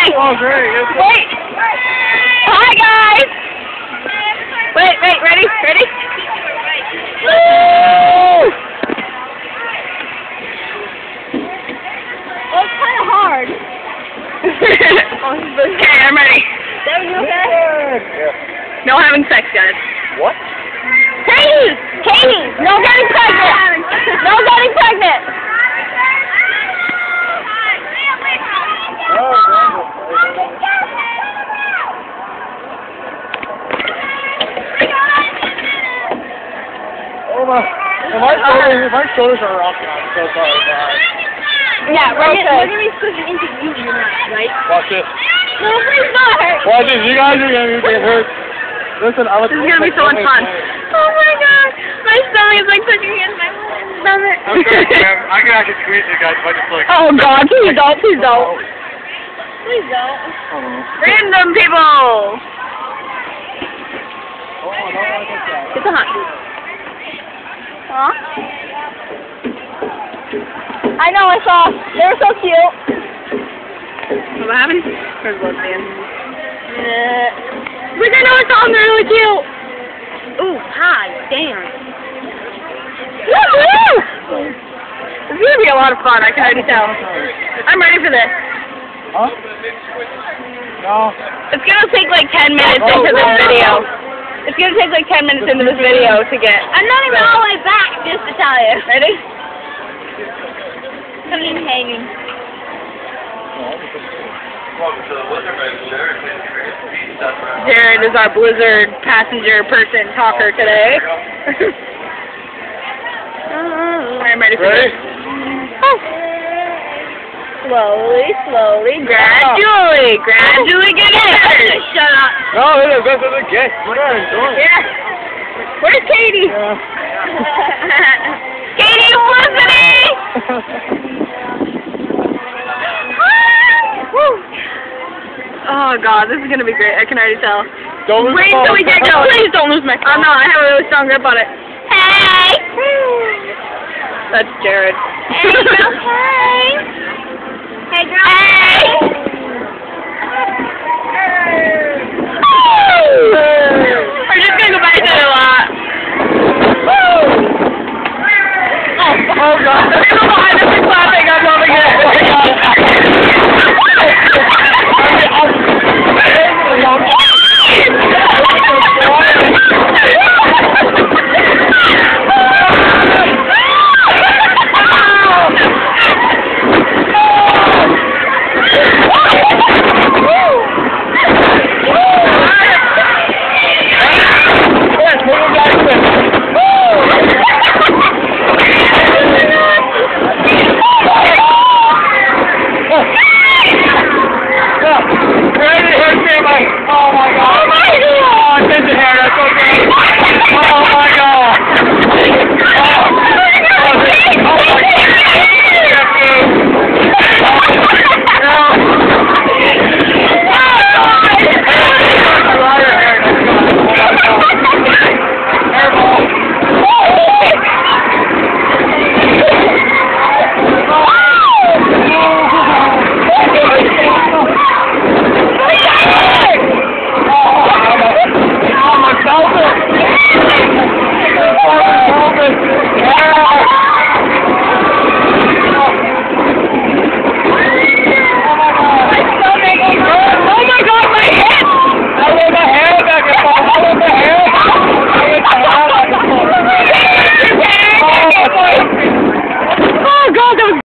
ready? Oh, great. Wait. Hi, guys. Wait, ready? Woo! Well, it's kind of hard. Okay, I'm ready. That was okay? Yeah. No having sex, guys. What? Katie, no getting pregnant. No getting pregnant. Oh my shoulders are rocking. I'm so sorry, guys. Yeah, We're okay. gonna be switching into you now, right? Watch this. No, please not hurt. Watch this. You guys are gonna get hurt. Listen, I was. This is gonna be so much fun. Oh my god, my stomach is like touching against my stomach. I'm sorry, Sam. I can actually squeeze you guys if I just like. Oh god, please don't. Please don't. Random people. Oh, no, I don't think that. It's a hunt. Huh? I know, I saw. They were so cute. What happened? Where's lesbian? Which I know it's on. They're really cute. Ooh, hi, damn. Woo-hoo! This is gonna be a lot of fun. I can already tell. I'm ready for this. Huh? No. It's gonna take like 10 minutes into this video. It's gonna take like 10 minutes into this video to get. I'm not even all the way back, just to tell you. Ready? Coming in hanging. Jared is our Blizzard passenger person talker today. I'm ready for this. Oh. Slowly, gradually get in. Shut up. No, this isn't gay. We're not enjoying it. Yeah. Where's Katie? Yeah. Katie, listening! Oh god, this is gonna be great. I can already tell. Don't lose Wait the till we get going. Please don't lose my phone. Oh no, I have a really strong grip on it. Hey! That's Jared. Hey, girl, hey. Hey, girl. Hey!